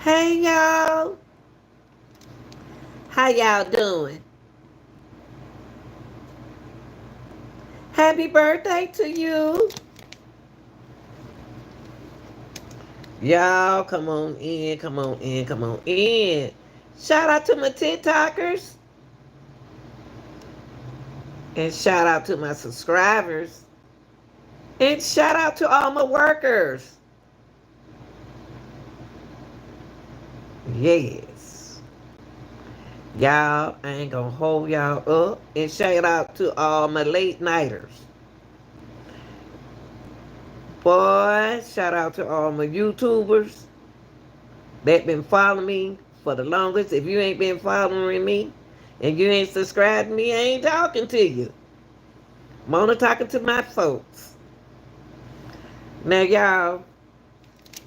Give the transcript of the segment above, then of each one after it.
Hey y'all, how y'all doing? Happy birthday to you. Y'all, come on in, come on in, come on in. Shout out to my TikTokers and shout out to my subscribers and shout out to all my workers. Yes. Y'all, I ain't gonna hold y'all up. And shout out to all my late nighters. Boy, shout out to all my YouTubers that been following me for the longest. If you ain't been following me and you ain't subscribed to me, I ain't talking to you. I'm only talking to my folks. Now y'all,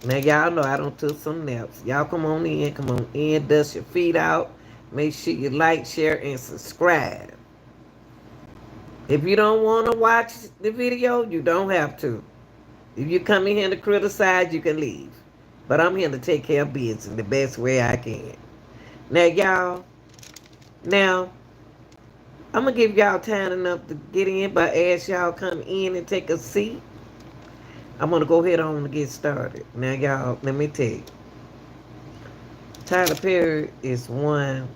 now y'all know I don't took some naps. Y'all come on in, dust your feet out. Make sure you like, share, and subscribe. If you don't want to watch the video, you don't have to. If you come in here to criticize, you can leave. But I'm here to take care of business the best way I can. Now, y'all, now, I'm going to give y'all time enough to get in, but as y'all come in and take a seat, I'm going to go ahead on and get started. Now, y'all, let me tell you. Tyler Perry is one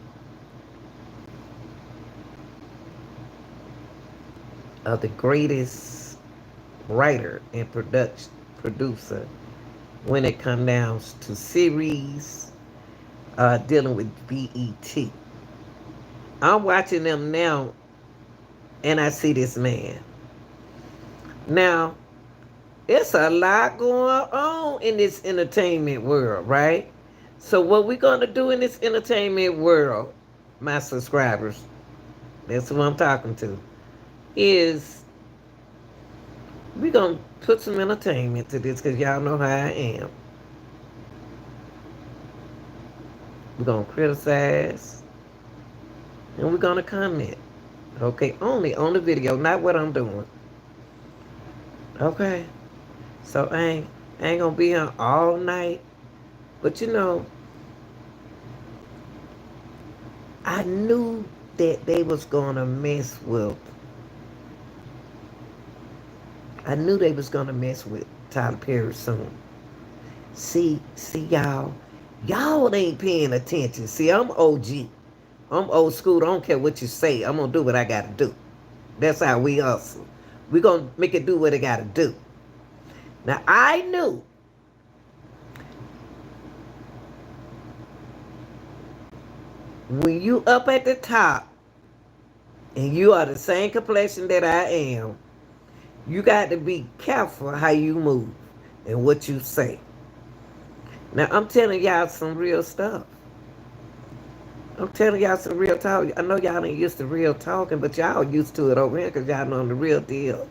of the greatest writer and producer when it comes down to series dealing with BET. I'm watching them now and I see this man. Now, it's a lot going on in this entertainment world, right? So what we're going to do in this entertainment world, my subscribers, that's who I'm talking to, is we're going to put some entertainment to this because y'all know how I am. We're going to criticize and we're going to comment. Okay, only on the video, not what I'm doing. Okay, so I ain't gonna be on all night, but you know, I knew that they was gonna mess with. I knew they was gonna mess with Tyler Perry soon. See y'all ain't paying attention. See, I'm OG. I'm old school. I don't care what you say. I'm gonna do what I gotta do. That's how we hustle. We gonna make it do what it gotta do. Now I knew when you up at the top and you are the same complexion that I am, you got to be careful how you move and what you say. Now I'm telling y'all some real stuff. I'm telling y'all some real talk. I know y'all ain't used to real talking, but y'all used to it over here because y'all know the real deal.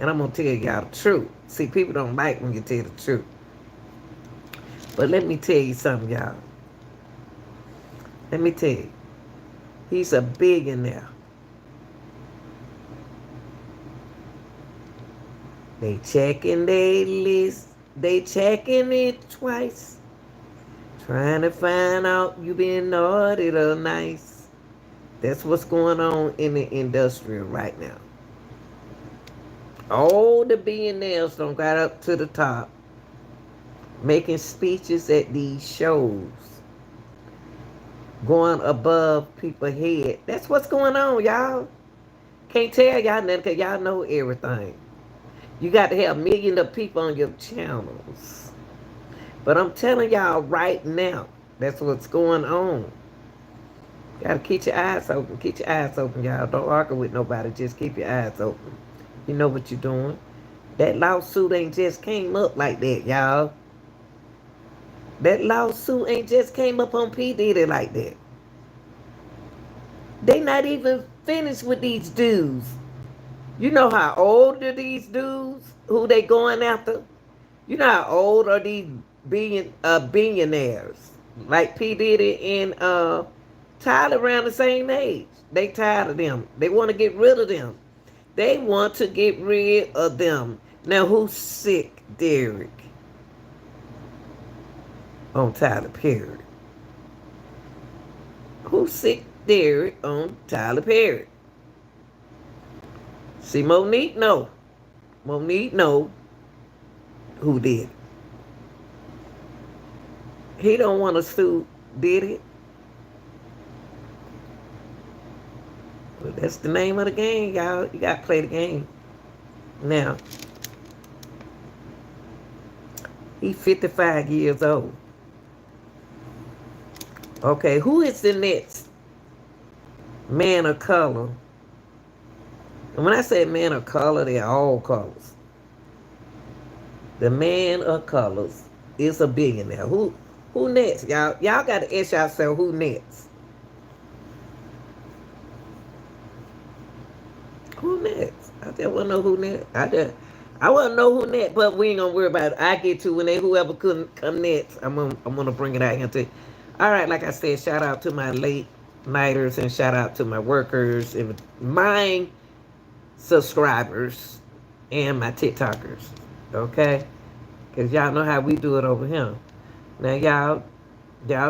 And I'm going to tell y'all the truth. See, people don't like when you tell the truth. But let me tell you something, y'all. Let me tell you. He's a billionaire. They checking their list. They checking it twice. Trying to find out you been naughty or nice. That's what's going on in the industry right now. All the billionaires don't got up to the top making speeches at these shows, going above people's head. That's what's going on, y'all. Can't tell y'all nothing because y'all know everything. You got to have millions of people on your channels. But I'm telling y'all right now, that's what's going on. Gotta keep your eyes open. Keep your eyes open, y'all. Don't argue with nobody. Just keep your eyes open. You know what you're doing. That lawsuit ain't just came up like that, y'all. That lawsuit ain't just came up on P. Diddy like that. They not even finished with these dudes. You know how old are these dudes who they going after? You know how old are these billionaires? Like P. Diddy and Tyler around the same age. They tired of them. They want to get rid of them. They want to get rid of them. Now who's sick, Derek? on Tyler Perry? Who sick Derry on Tyler Perry? See, Monique know. Monique know who did it. He don't want to sue Diddy. But that's the name of the game, y'all. You got to play the game. Now, he's 55 years old. Okay, who is the next man of color? And when I say man of color, they're all colors. The man of colors is a billionaire. Who next? Y'all got to ask yourself who next? Who next? I just want to know who next. I want to know who next, but we ain't gonna worry about it. I get to when whoever couldn't come next. I'm gonna bring it out here too. All right, like I said, shout out to my late nighters and shout out to my workers and my subscribers and my TikTokers. Okay, because y'all know how we do it over here. Now y'all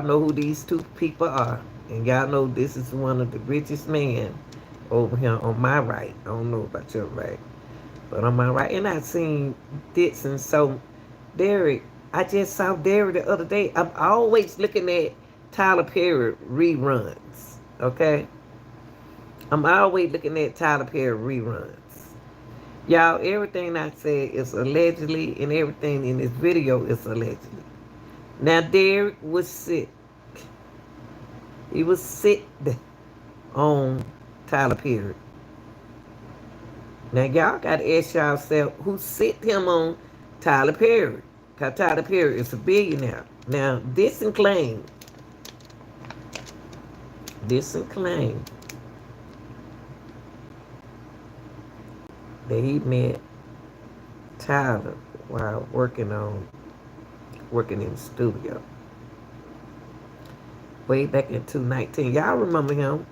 know who these two people are, and y'all know this is one of the richest men over here on my right. I don't know about your right, but on my right. And I seen Dixon. So Derry, I just saw Derry the other day. I'm always looking at Tyler Perry reruns. Okay, I'm always looking at Tyler Perry reruns. Y'all, everything I said is allegedly, and everything in this video is allegedly. Now Derry was sick. He was sick on Tyler Perry. Now y'all got to ask yourself who sicked him on Tyler Perry. Because Tyler Perry is a billionaire. Now Dixon claimed that he met Tyler while working in the studio. Way back in 2019. Y'all remember him.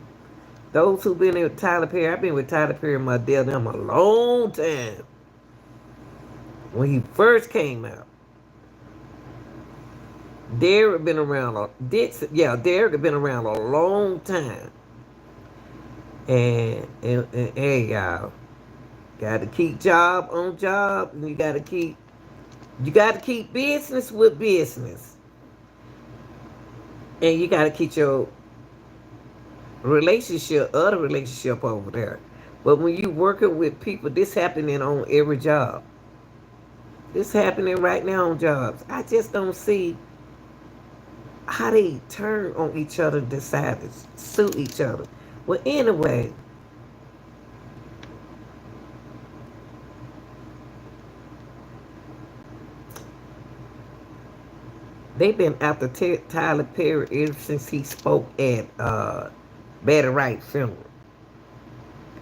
Those who been with Tyler Perry, I've been with Tyler Perry and MADEA them a long time. When he first came out. Derry been around Derry been around a long time. And hey y'all, gotta keep job on job, and you gotta keep business with business. And you gotta keep your other relationship over there. But when you working with people, this happening on every job. This happening right now on jobs. I just don't see how they turn on each other, decide to sue each other. Well, anyway, they've been after Tyler Perry ever since he spoke at Better Right funeral.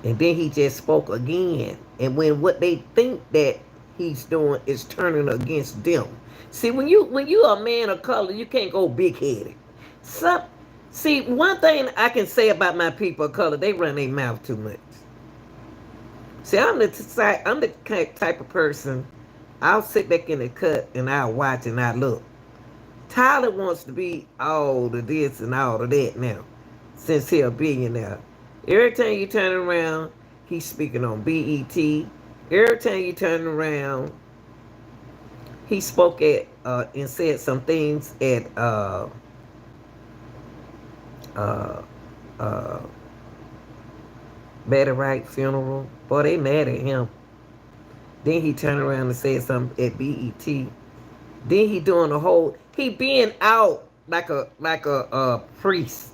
And then he just spoke again. And when what they think that he's doing is turning against them. See, when you are a man of color, you can't go big-headed. See, one thing I can say about my people of color, they run their mouth too much. See, I'm the type of person, I'll sit back in the cut and I'll watch and I look. Tyler wants to be all of this and all of that now, since he's a billionaire. Every time you turn around, he's speaking on BET. Every time you turn around, he spoke at and said some things at Better Right funeral. Boy, they mad at him. Then he turned around and said something at BET. Then he doing the whole, he being out like a priest.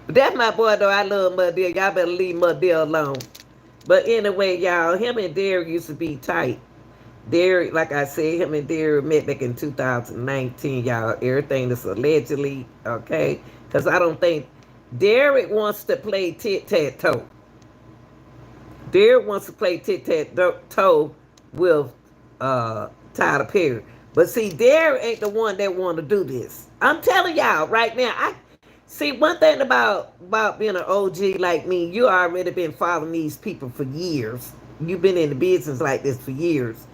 But that's my boy though. I love MADEA. Y'all better leave MADEA alone. But anyway, y'all, him and Derry used to be tight. Derry, like I said, him and Derry met back in 2019, y'all. Everything is allegedly, okay? Because I don't think Derry wants to play tit-tat-toe. Derry wants to play tit-tat-toe with Tyler Perry. But see, Derry ain't the one that want to do this. I'm telling y'all right now, see, one thing about being an OG like me, you already been following these people for years. You've been in the business like this for years.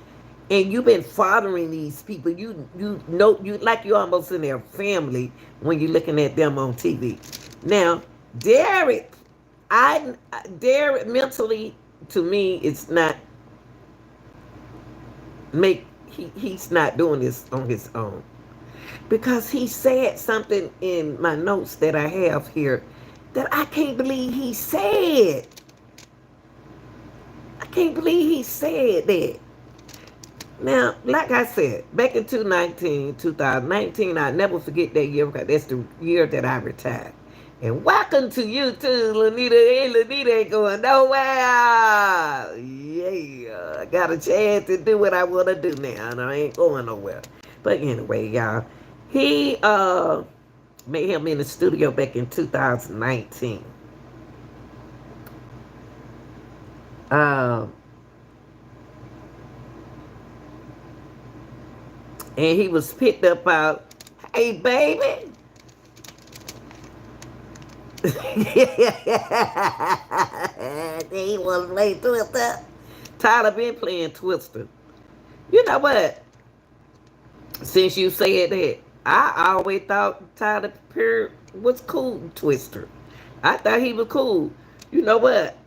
and you've been fathering these people. You know you like you almost in their family when you're looking at them on TV. Now, Derek, I Derek mentally to me it's not he's not doing this on his own because he said something in my notes that I have here that I can't believe he said. I can't believe he said that. Now, like I said, back in 2019, I never forget that year because that's the year that I retired. And welcome to you too, Lanita. Hey, Lanita ain't going nowhere. Yeah, I got a chance to do what I want to do now, and I ain't going nowhere. But anyway, y'all, he made him in the studio back in 2019. And he was picked up out, hey, baby. He was playing Twister. Tyler been playing Twister. You know what? Since you said that, I always thought Tyler Perry was cool Twister. I thought he was cool. You know what?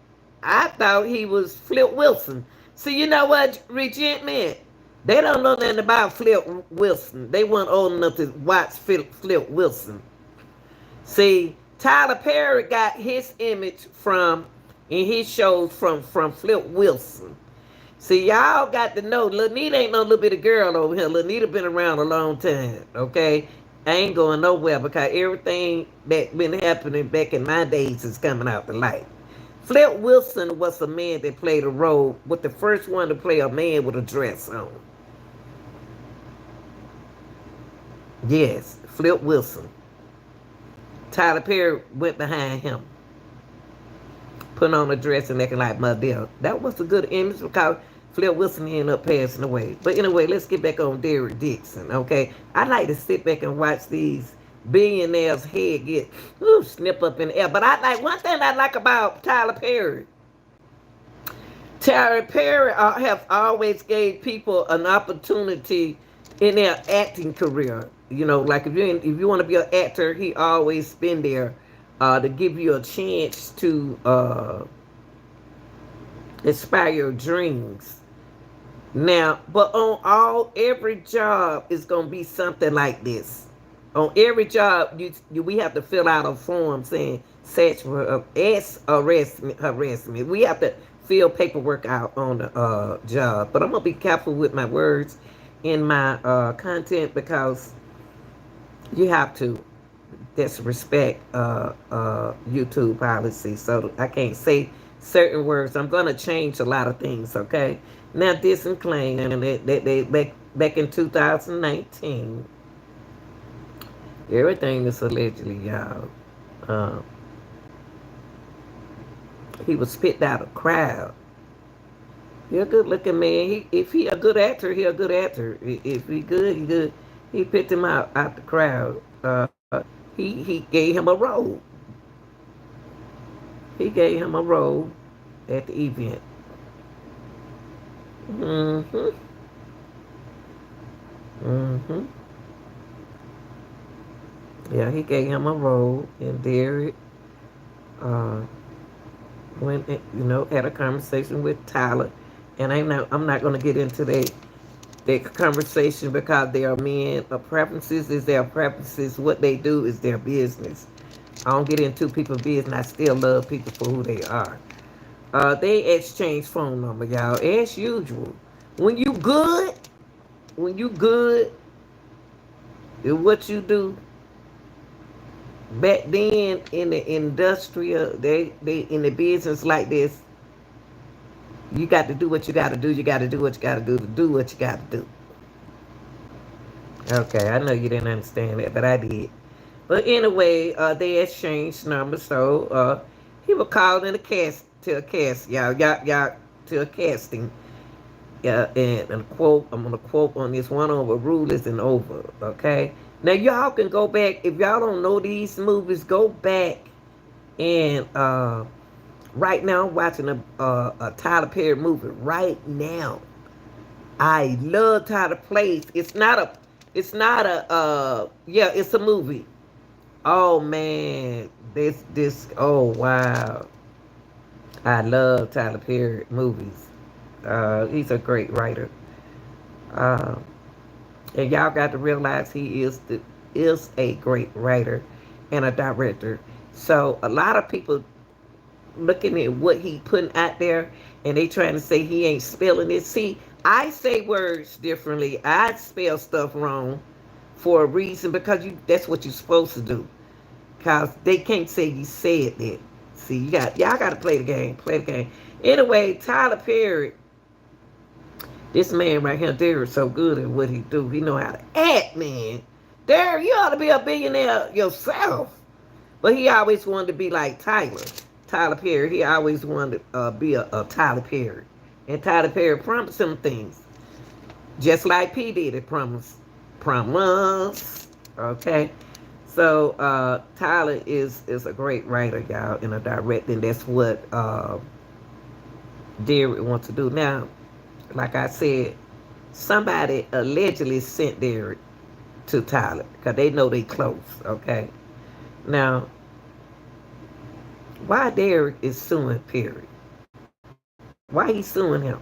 I thought he was Flip Wilson. See, you know what, Resentment? They don't know nothing about Flip Wilson. They weren't old enough to watch Flip Wilson. See, Tyler Perry got his image from, in his shows from Flip Wilson. See, y'all got to know, Lanita ain't no little bitty girl over here. Lanita been around a long time, okay? I ain't going nowhere because everything that been happening back in my days is coming out the light. Flip Wilson was a man that played a role, was the first one to play a man with a dress on. Yes, Flip Wilson. Tyler Perry went behind him, putting on a dress and acting like MADEA. That was a good image because Flip Wilson ended up passing away. But anyway, let's get back on Derry Dixon, okay? I like to sit back and watch these billionaires' head get snip up in the air. But I like one thing I like about Tyler Perry. Tyler Perry have always gave people an opportunity in their acting career. You know, like if you want to be an actor, he always been there to give you a chance to inspire your dreams. Now, but on every job is gonna be something like this. On every job, we have to fill out a form saying sexual harassment. We have to fill paperwork out on the job. But I'm gonna be careful with my words in my content because you have to disrespect YouTube policy. So I can't say certain words. I'm gonna change a lot of things. Okay. Now Dixon claimed that they back in 2019. Everything is allegedly, y'all. He was spit out a crowd. He a good looking man. If he a good actor, he a good actor. If he good, he good. He picked him out the crowd. He gave him a role. He gave him a role at the event. Yeah, he gave him a role, and Derry went, had a conversation with Tyler, and I'm not going to get into that conversation because their men preferences is their preferences. What they do is their business. I don't get into people's business. I still love people for who they are. They exchange phone number, y'all, as usual. When you good, what you do. Back then in the industrial, they in the business like this, you got to do what you got to do. You got to do what you got to do what you got to do. Okay, I know you didn't understand that, but I did. But anyway, they exchanged numbers, so he was called in to a casting. Yeah, and a quote, I'm gonna quote on this one over, rule isn't over, okay? Now y'all can go back, if y'all don't know these movies, go back and right now I'm watching a Tyler Perry movie right now. I love Tyler plays. Yeah, it's a movie. Oh man, oh wow. I love Tyler Perry movies. He's a great writer. Uh, and y'all got to realize is a great writer and a director. So a lot of people looking at what he putting out there and they trying to say he ain't spelling it. See, I say words differently. I spell stuff wrong for a reason because that's what you're supposed to do. Cause they can't say you said that. See, y'all gotta play the game. Play the game. Anyway, Tyler Perry, this man right here, Derry, so good at what he do. He know how to act, man. Derry, you ought to be a billionaire yourself. But he always wanted to be like Tyler. Tyler Perry. He always wanted to be a Tyler Perry. And Tyler Perry promised him things. Just like P. Diddy promised. Promise. Okay? So Tyler is a great writer, y'all, and a director, and that's what Derry wants to do. Now, like I said, somebody allegedly sent Derry to Tyler because they know they close, okay? Now, why Derek is suing Perry? Why he suing him?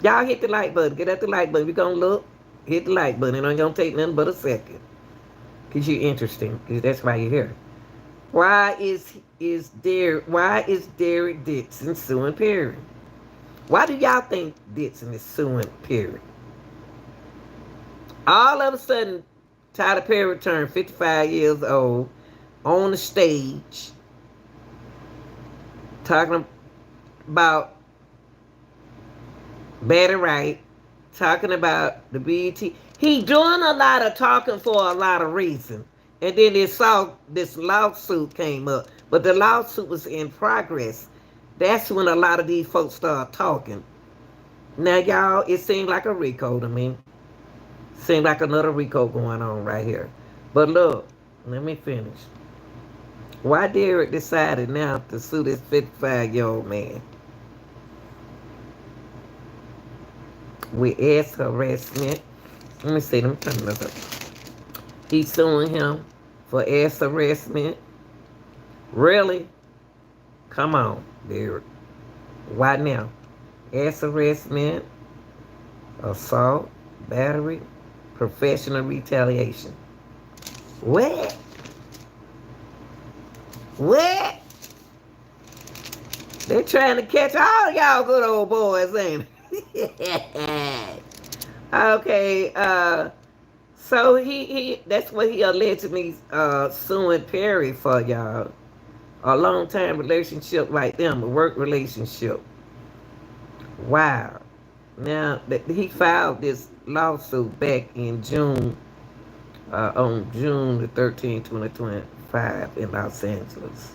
Y'all hit the like button. Get at the like button. We're going to look. Hit the like button. It ain't going to take nothing but a second. Because you're interesting. Because that's why you're here. Why is Derek Dixon suing Perry? Why do y'all think Dixon is suing Perry? All of a sudden, Tyler Perry turned 55 years old on the stage talking about Betty Wright, talking about the BET. He doing a lot of talking for a lot of reasons. And then this lawsuit came up. But the lawsuit was in progress. That's when a lot of these folks start talking. Now, y'all, it seemed like a RICO to me. Seemed like another RICO going on right here. But look, let me finish. Why Derek decided now to sue this 55-year-old man? With ass harassment. Let me see, let me turn this up. He's suing him for ass harassment. Really? Come on, Derek. Why now? Ass harassment, assault, battery, professional retaliation. What? What? They're trying to catch all y'all good old boys, ain't it? Okay, so he that's what he allegedly suing Perry for, y'all. A long-time relationship like them, a work relationship. Wow. Now, he filed this lawsuit back in June, on June the 13th, 2025 in Los Angeles.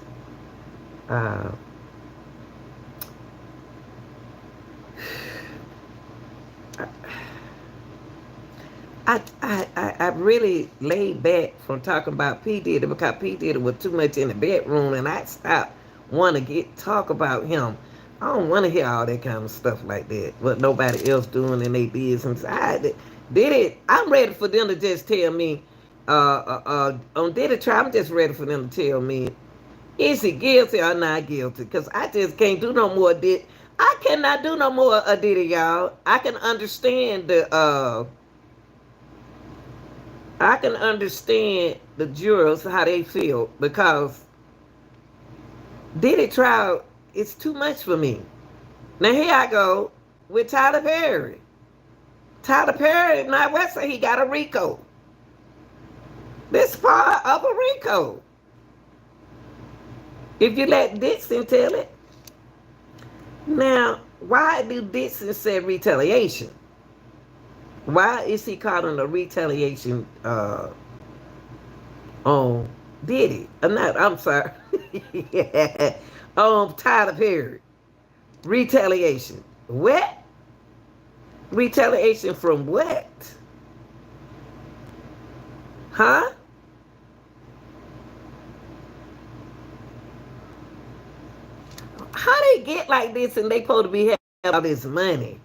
I really laid back from talking about P. Diddy because P. Diddy was too much in the bedroom, and I stopped want to talk about him. I don't want to hear all that kind of stuff like that. What nobody else doing in their business. I'm ready for them to just tell me, on Diddy trial, I'm just ready for them to tell me, is he guilty or not guilty? Because I just can't do no more Diddy. I cannot do no more Diddy, y'all. I can understand the jurors, how they feel, because Diddy trial is too much for me. Now here I go with Tyler Perry. Tyler Perry, now West say he got a RICO. This part of a RICO. If you let Dixon tell it. Now, why do Dixon say retaliation? Why is he calling a retaliation on Diddy? I'm sorry. On Tyler Perry. Retaliation. What? Retaliation from what? Huh? How they get like this and they supposed to be having all this money?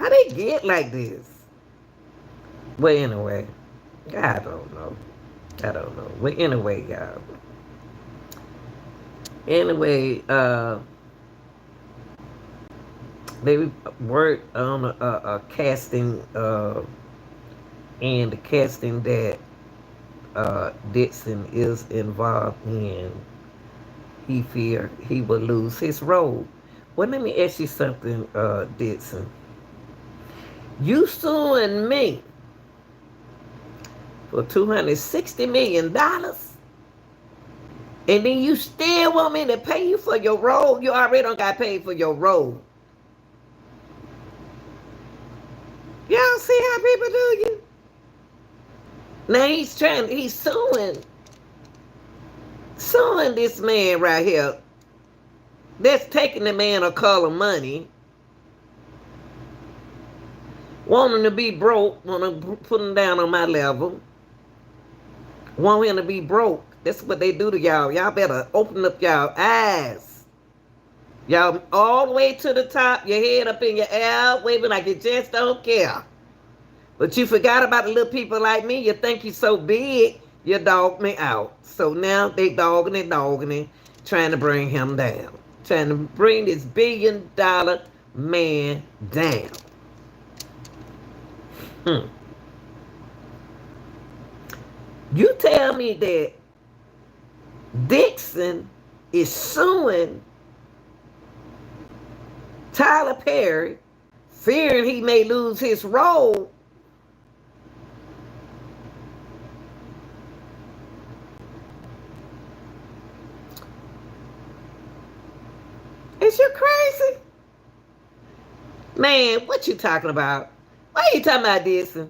How they get like this? Well, anyway, I don't know. I don't know. Well, anyway, y'all. Anyway, they worked on a casting, and the casting that Dixon is involved in. He feared he would lose his role. Well, let me ask you something, Dixon. You suing me for $260 million, and then you still want me to pay you for your role? You already don't got paid for your role. Y'all see how people do you? Now he's suing this man right here that's taking the man of color money, want him to be broke, want to put him down on my level, want him to be broke. That's what they do to y'all. Y'all better open up y'all eyes. Y'all all the way to the top, your head up in your air, waving like you just don't care. But you forgot about the little people like me. You think you're so big, you dog me out. So now they dogging it, trying to bring him down. Trying to bring this $1 billion man down. You tell me that Dixon is suing Tyler Perry, fearing he may lose his role. Is you crazy? Man, what you talking about? Why are you talking about Dixon?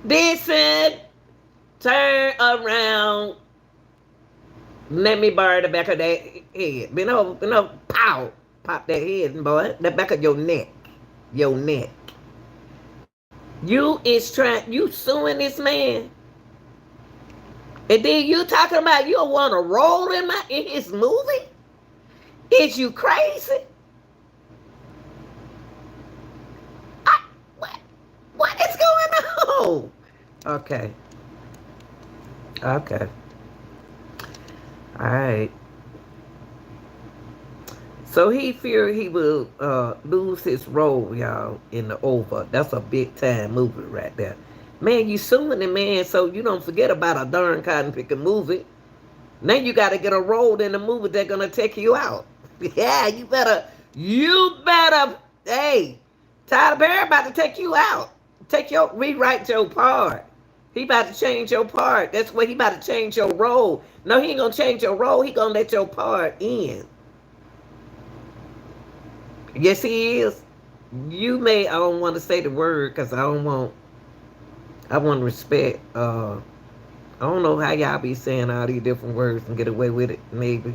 Dixon, turn around. Let me borrow the back of that head. Bend over, pow. Pop that head, boy. The back of your neck. Your neck. You suing this man. And then you talking about you want to roll in his movie? Is you crazy? What is going on? Okay. All right. So he feared he will lose his role, y'all, in the Over. That's a big time movie right there. Man, you suing the man so you don't forget about a darn cotton picking movie. Now you got to get a role in the movie that's going to take you out. Yeah, you better, hey, Tyler Perry about to take you out. Rewrite your part. He about to change your part. That's what he about to change your role. No, he ain't going to change your role. He going to let your part in. Yes, he is. I don't want to say the word because I want respect. I don't know how y'all be saying all these different words and get away with it, maybe.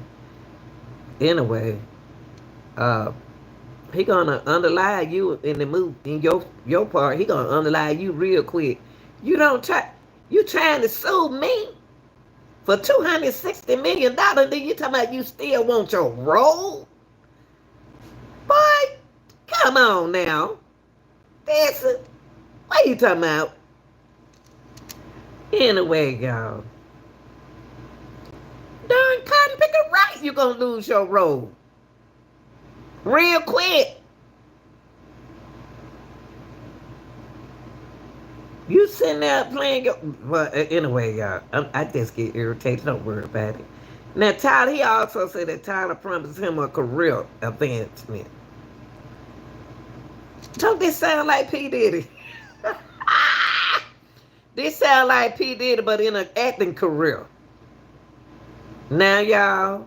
Anyway, he gonna underlie you in the movie, in your part. He gonna underlie you real quick. You trying to sue me for $260 million, then you talking about you still want your role? Boy, come on now. That's it. What you talking about? Anyway, y'all. Darn cotton picker right, you gonna lose your role. Real quick. You sitting there playing your... Well, anyway, y'all. I just get irritated. Don't worry about it. Now, Tyler, he also said that Tyler promised him a career advancement. Don't this sound like P. Diddy? This sound like P. Diddy, but in an acting career. Now, y'all,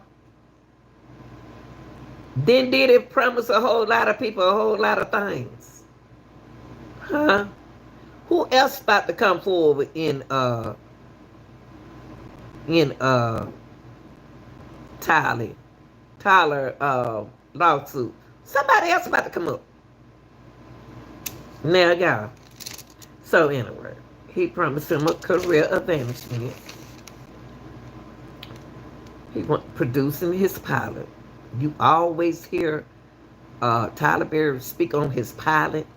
then Diddy promise a whole lot of people a whole lot of things. Huh? Who else about to come forward in Tyler lawsuit? Somebody else about to come up. Now, y'all. So anyway, he promised him a career advancement. He was producing his pilot. You always hear Tyler Perry speak on his pilot.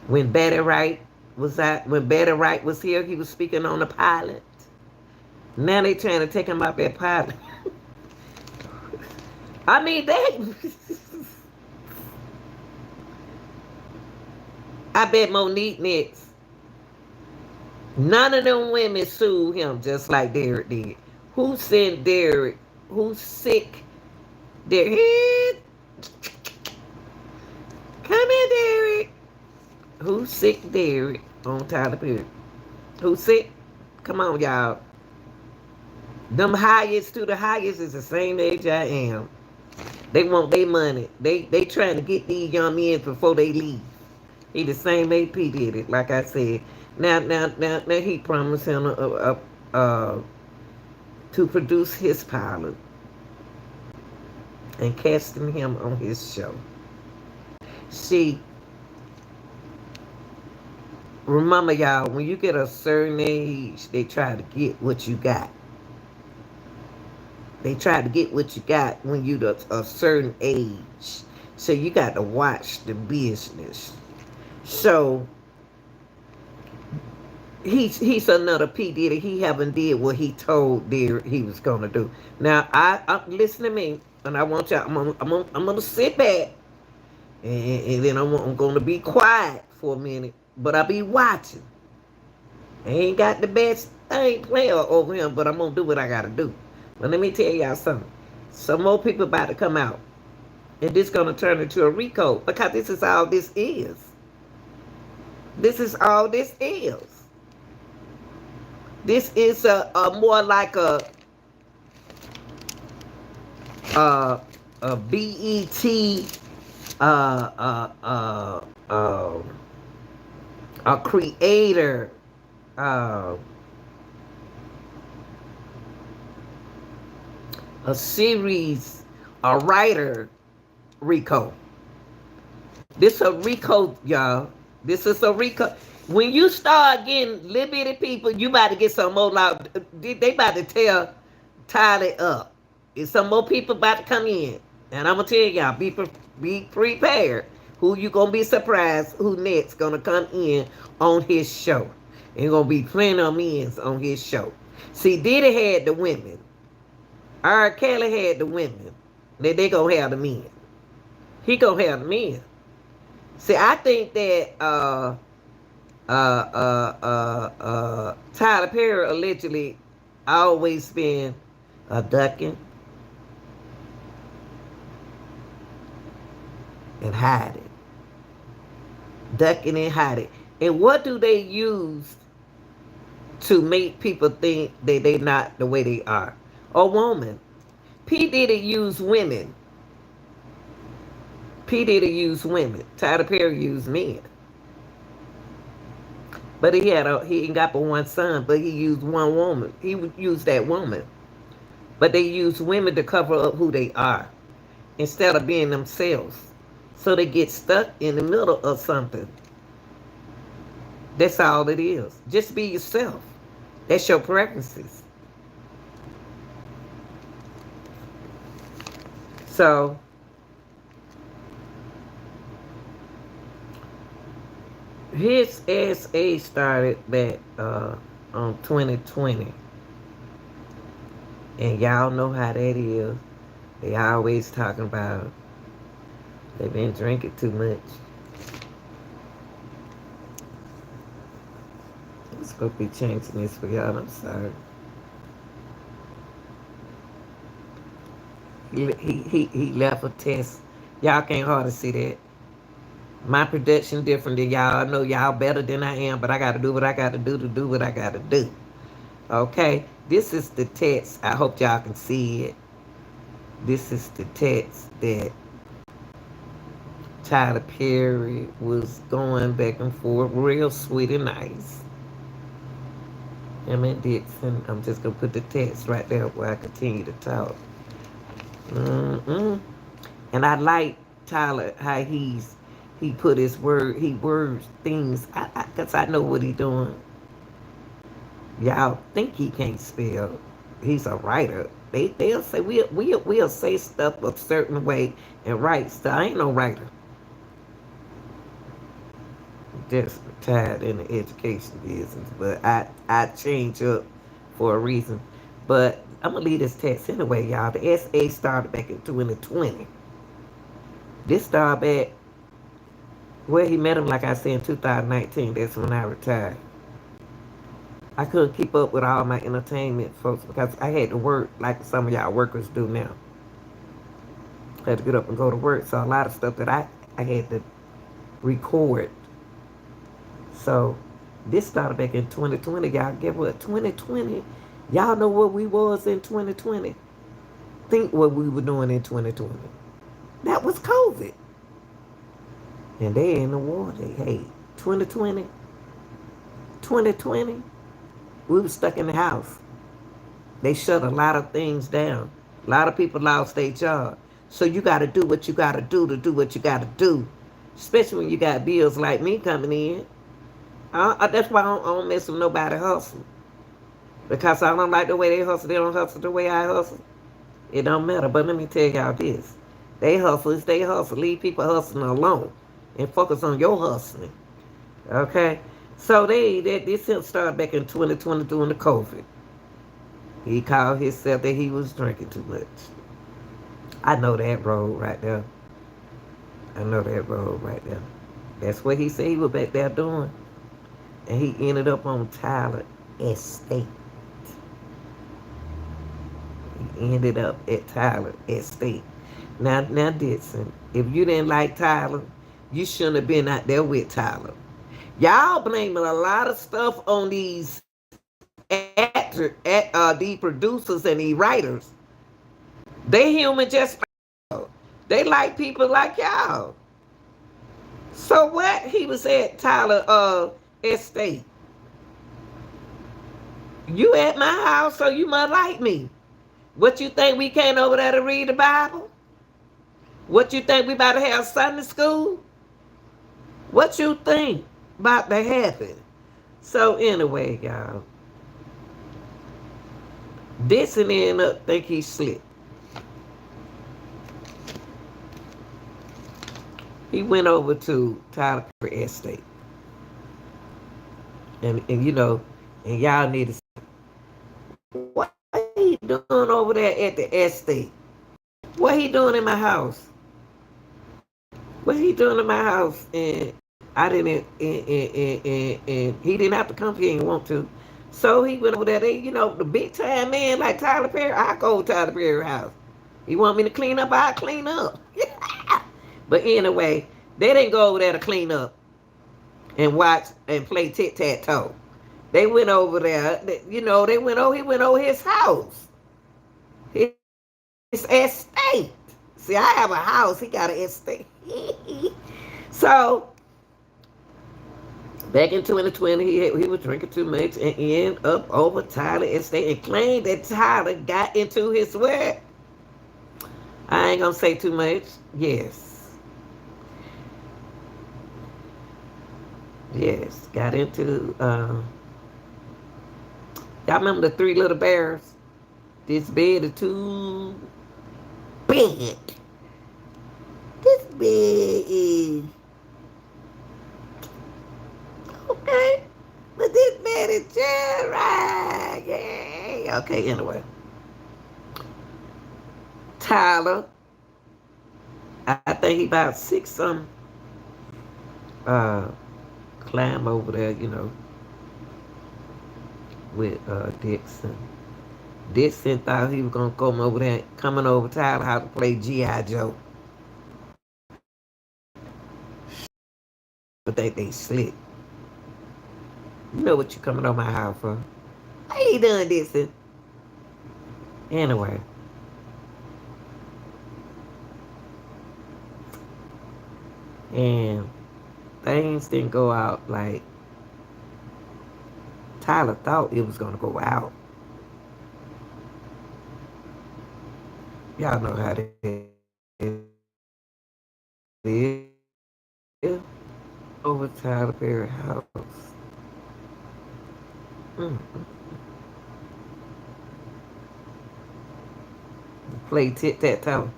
When Betty Wright was here, he was speaking on the pilot. Now they trying to take him out that pilot. I mean, I bet Monique next. None of them women sued him just like Derek did. Who sent Derek? Who's sick? Derek? Come here, Derek. Who's sick, Derek? On Tyler Perry. Who's sick? Come on, y'all. Them highest to the highest is the same age I am. They want their money. They trying to get these young men before they leave. He the same AP did it, like I said. Now he promised him to produce his pilot and casting him on his show. See, remember y'all, when you get a certain age, they try to get what you got. They try to get what you got when you a certain age. So you got to watch the business. So he's another P. Diddy. He haven't did what he told Derek he was gonna do. Now I listen to me, and I want y'all. I'm gonna sit back, and then I'm gonna be quiet for a minute. But I be watching. I ain't got the best player over him, but I'm gonna do what I gotta do. But let me tell y'all something. Some more people about to come out, and this gonna turn into a RICO, because this is all this is. This is all this is. This is a more like a BET a creator a series, a writer, RICO. This a RICO, y'all. This is a RICO. When you start getting little bitty people, you about to get some more loud. They about to tear Tyler up. There's some more people about to come in. And I'm going to tell y'all, be prepared. Who you going to be surprised who next going to come in on his show. And going to be plenty of men on his show. See, Diddy had the women. R. Kelly had the women. Then they going to have the men. He going to have the men. See, I think that Tyler Perry allegedly always been ducking and hiding. Ducking and hiding. And what do they use to make people think that they're not the way they are? A woman. P. Diddy used women. P. Diddy used women. Tyler Perry used men. But he ain't got but one son, but he used one woman. He would use that woman. But they use women to cover up who they are instead of being themselves. So they get stuck in the middle of something. That's all it is. Just be yourself. That's your preferences. So his SA started back on 2020. And y'all know how that is. They always talking about they've been drinking too much. I'm supposed to be changing this for y'all. I'm sorry. He left a test. Y'all can't hardly see that. My production different than y'all. I know y'all better than I am, but I got to do what I got to do what I got to do. Okay? This is the text. I hope y'all can see it. This is the text that Tyler Perry was going back and forth, real sweet and nice. Him and Dixon. I'm just going to put the text right there where I continue to talk. And I like Tyler, how he put his word, he words things, because I know what he doing. Y'all think he can't spell. He's a writer. They'll say we'll say stuff a certain way and write stuff. I ain't no writer. Just retired in the education business, but I change up for a reason. But I'm gonna leave this text anyway, y'all. The SA started back in 2020. This started back where he met him, like I said, in 2019. That's when I retired. I couldn't keep up with all my entertainment folks because I had to work like some of y'all workers do now. I had to get up and go to work. So a lot of stuff that I had to record. So this started back in 2020. Y'all get what? 2020. Y'all know what we was in 2020. Think what we were doing in 2020. That was COVID. And they in the water. Hey, 2020, 2020, we were stuck in the house. They shut a lot of things down. A lot of people lost their job. So you got to do what you got to do what you got to do. Especially when you got bills like me coming in. That's why I don't mess with nobody hustle. Because I don't like the way they hustle. They don't hustle the way I hustle. It don't matter. But let me tell y'all this. They hustle is they hustle. Leave people hustling alone. And focus on your hustling. Okay? So this started back in 2020 during the COVID. He called himself that he was drinking too much. I know that road right there. I know that road right there. That's what he said he was back there doing. And he ended up on Tyler Estate. He ended up at Tyler Estate. Now, Dixon, if you didn't like Tyler, you shouldn't have been out there with Tyler. Y'all blaming a lot of stuff on these these producers and these writers. They human just like y'all. They like people like y'all. So what? He was at Tyler Estate. You at my house, so you must like me. What you think we came over there to read the Bible? What you think we about to have Sunday school? What you think about to happen? So anyway, y'all, Dixon ended up think he slick. He went over to Tyler Estate. And you know, and y'all need to say, what he doing over there at the estate? What he doing in my house? What he doing in my house? And I didn't, and he didn't have to come if he didn't want to. So he went over there. They, you know, the big time man like Tyler Perry, I go to Tyler Perry's house. He want me to clean up, I clean up. But anyway, they didn't go over there to clean up and watch and play tic-tac-toe. They went over there, you know, he went over his house. His estate. See, I have a house, he got an estate. So, back in 2020, he was drinking too much and ended up over Tyler Estate and claimed that Tyler got into his work. I ain't gonna say too much. Yes. Yes, got into, y'all remember the Three Little Bears? This bed is too big. This bed is okay, but this bed is just right. Yay. Okay, anyway. Tyler, I think he about 6 something. Climb over there, you know, with Dixon. Dixon thought he was gonna come over there, coming over Tyler how to play G.I. Joe. But they slick. You know what you coming on my house for? How you doing, Dixon? Anyway. And things didn't go out like Tyler thought it was gonna go out. Y'all know how that is. Over Tyler Perry house. Mm. Play tic-tac-toe.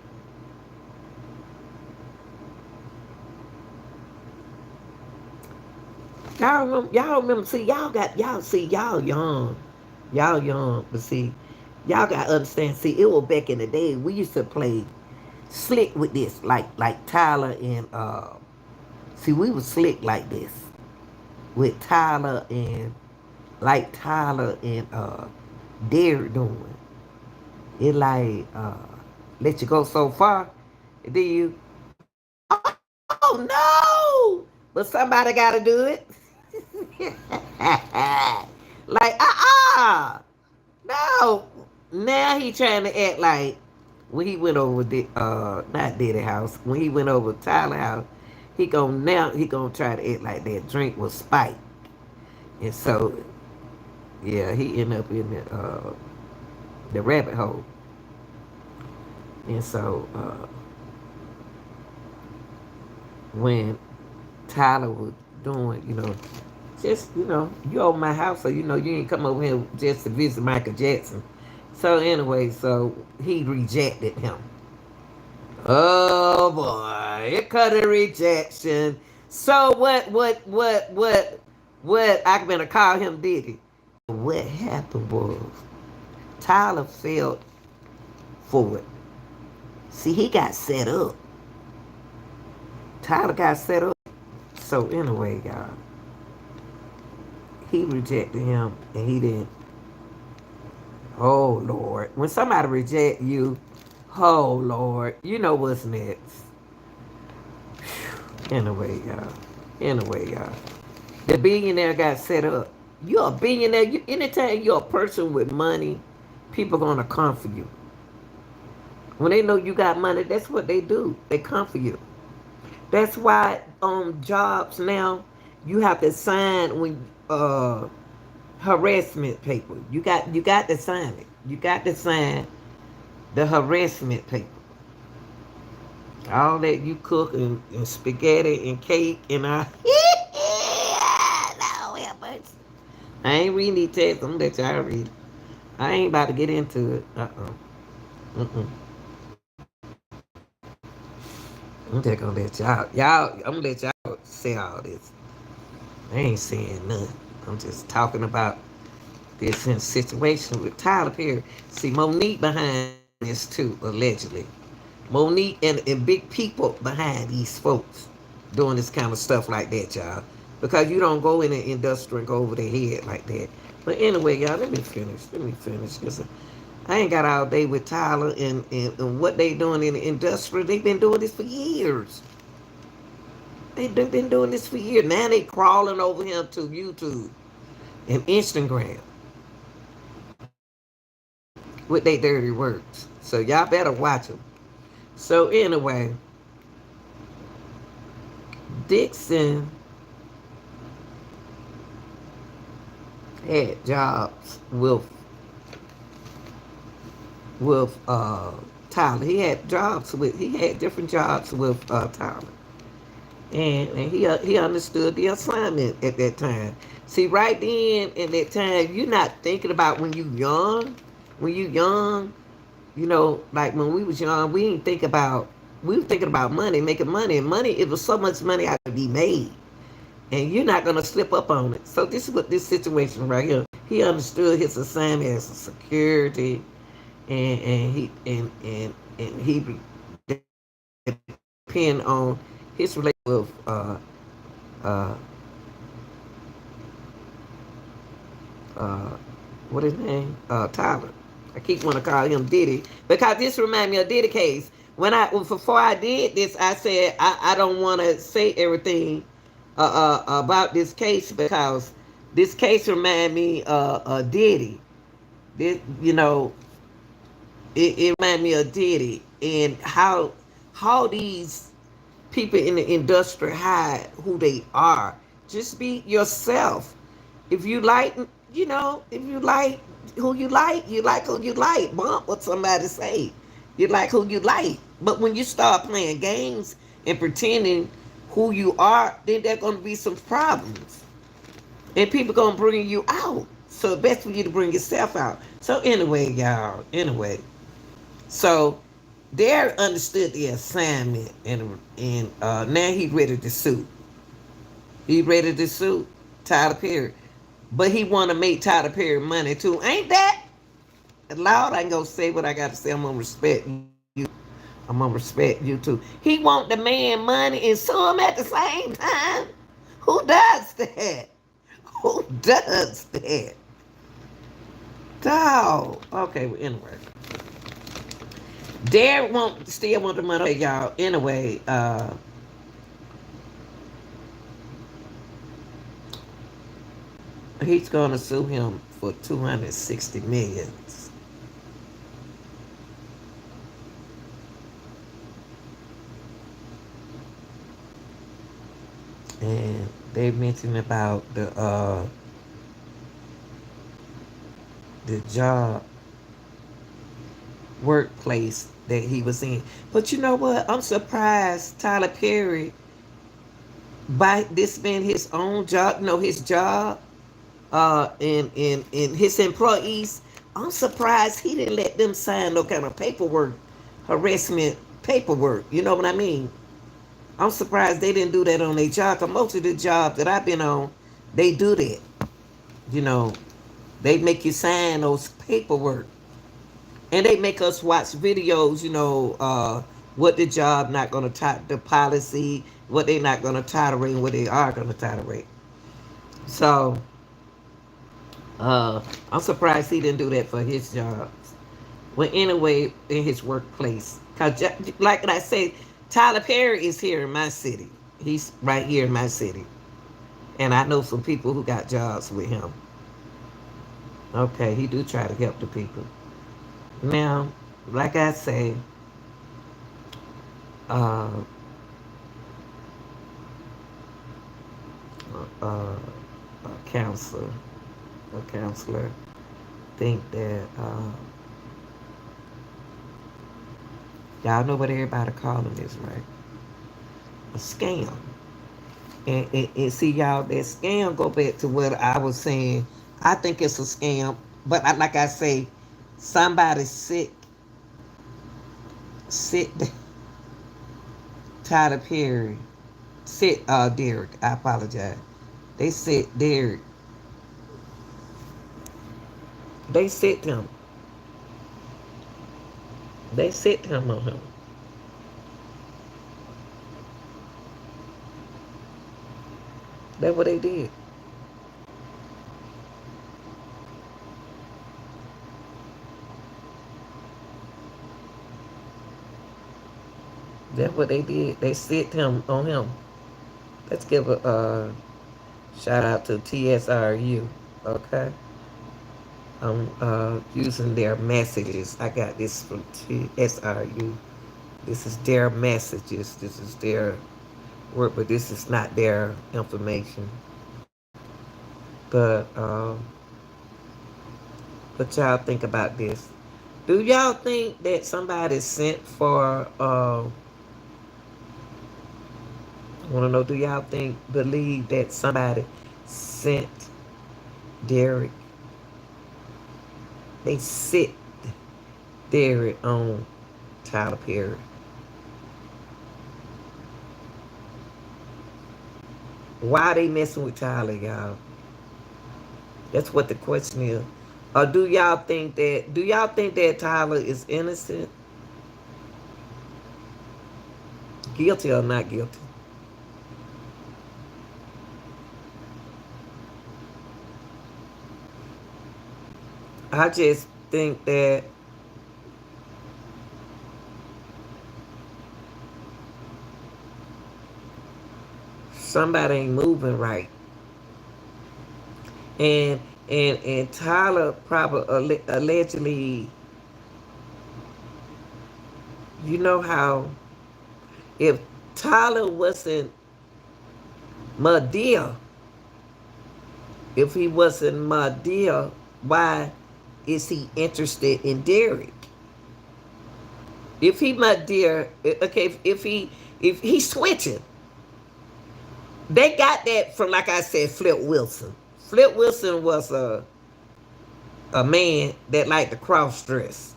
Y'all remember, see, y'all young. Y'all young, but see, y'all gotta understand, see, it was back in the day, we used to play slick with this, like Tyler and, see, we was slick like this, with Tyler and, like Tyler and, Derry doing. It like, let you go so far, and then you, oh no! But somebody gotta do it. Like, no. Now he trying to act like when he went over the not Diddy house, when he went over Tyler house, he gonna try to act like that drink was spiked. And so yeah, he ended up in the rabbit hole. And so when Tyler was doing, just, you over my house, so you ain't come over here just to visit Michael Jackson. So anyway, so he rejected him. Oh boy, it cut a rejection. So what I gonna call him Diddy. What happened was Tyler fell for it. See, he got set up. Tyler got set up. So anyway, y'all, he rejected him and he didn't. Oh Lord. When somebody reject you, oh Lord, you know what's next. Anyway, y'all. Anyway, y'all. The billionaire got set up. You're a billionaire. Anytime you're a person with money, people gonna come for you. When they know you got money, that's what they do. They come for you. That's why jobs now you have to sign when harassment paper. You got to sign it. You got to sign the harassment paper. All that you cook and spaghetti and cake and I. No, helpers. I ain't reading these texts. I'm gonna let y'all read it. I ain't about to get into it. Mm-mm. I'm just gonna let I'm gonna let y'all say all this. I ain't saying nothing. I'm just talking about this situation with Tyler Perry. See, Monique behind this too, allegedly. Monique and big people behind these folks doing this kind of stuff like that, y'all. Because you don't go in the industry and go over their head like that. But anyway, y'all, let me finish. Cause I ain't got all day with Tyler and what they doing in the industry. They've been doing this for years. They've been doing this for years. Now they crawling over here to YouTube and Instagram with their dirty words. So y'all better watch them. So anyway, Dixon had jobs with Tyler. He had different jobs with Tyler. And he understood the assignment at that time. See, right then at that time, you're not thinking about when you young. When you young, like when we was young, we were thinking about money, making money. And money, it was so much money had to be made. And you're not gonna slip up on it. So this is what this situation right here. He understood his assignment as a security and he depend on his relationship with uh, what his name? Tyler. I keep want to call him Diddy because this reminds me of Diddy case. Before I did this, I said I don't want to say everything about this case because this case remind me of Diddy. This, it remind me of Diddy and how these people in the industry hide who they are. Just be yourself. If you like, if you like who you like who you like. Bump what somebody say. You like who you like. But when you start playing games and pretending who you are, then there's going to be some problems. And people going to bring you out. So it's best for you to bring yourself out. So anyway, y'all. Anyway. So Derry understood the assignment, and now he ready to sue. He ready to sue Tyler Perry, but he want to make Tyler Perry money too. Ain't that loud? I ain't gonna say what I got to say. I'm gonna respect you. I'm gonna respect you too. He want the man money and sue him at the same time. Who does that? Who does that? Dog. Okay, well, anyway. Derek won't still want the money. Okay, y'all. Anyway, he's gonna sue him for 260 millions. And they mentioned about the job workplace that he was in. But you know what? I'm surprised Tyler Perry, by this being his own job, his job, and his employees, I'm surprised he didn't let them sign no kind of paperwork, harassment paperwork. You know what I mean? I'm surprised they didn't do that on their job. Cause most of the jobs that I've been on, they do that. You know, they make you sign those paperwork, and they make us watch videos. What the job not going to the policy, what they not going to tolerate, and what they are going to tolerate. So I'm surprised he didn't do that for his job. Well, anyway, in his workplace, cause like I say, Tyler Perry is here in my city. He's right here in my city, and I know some people who got jobs with him. Okay, he do try to help the people. Now, like I say, uh, a counselor, a counselor, think that y'all know what everybody calling this, right? A scam. And see, y'all, that scam go back to what I was saying. I think it's a scam, but like I say, somebody sit Tyler Perry, sit Derek. I apologize. They sit Derek. They sit him. They sit him on him. That's what they did. That's what they did. They sit him on him. Let's give a shout out to TSRU. Okay. I'm using their messages. I got this from TSRU. This is their messages. This is their work, but this is not their information. But what y'all think about this? Do y'all think that somebody sent for? I want to know. Do y'all believe that somebody sent Derek? They sit Derek on Tyler Perry. Why they messing with Tyler, y'all? That's what the question is. Or do y'all think that Tyler is innocent? Guilty or not guilty? I just think that somebody ain't moving right. And and Tyler probably allegedly, you know how if Tyler wasn't MADEA, if he wasn't MADEA, why is he interested in Derek? If he MADEA, okay, if he's switching, they got that from, like I said, Flip Wilson. Flip Wilson was a man that liked to cross dress.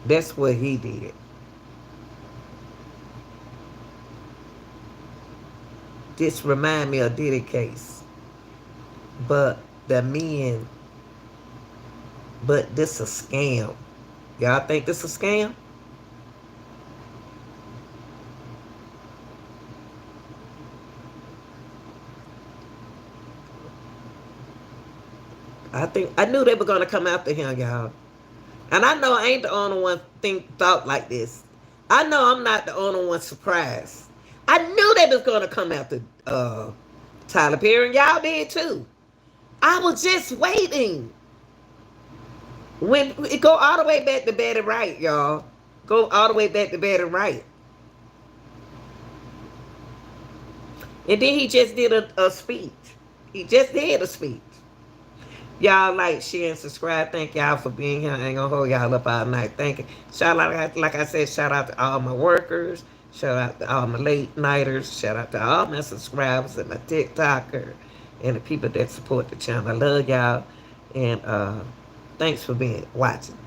That's what he did. This remind me of Diddy case. But the men, but this a scam. Y'all think this a scam? I think I knew they were gonna come after him, y'all. And I know I ain't the only one thought like this. I know I'm not the only one surprised. I knew they was gonna come after Tyler Perry, and y'all did too. I was just waiting. When it go all the way back to Betty Wright, y'all. Go all the way back to Betty Wright. And then he just did a speech. He just did a speech. Y'all like, share, and subscribe. Thank y'all for being here. I ain't gonna hold y'all up all night. Thank you. Shout out, like I said, shout out to all my workers. Shout out to all my late nighters. Shout out to all my subscribers and my TikToker and the people that support the channel. I love y'all. And thanks for being watching.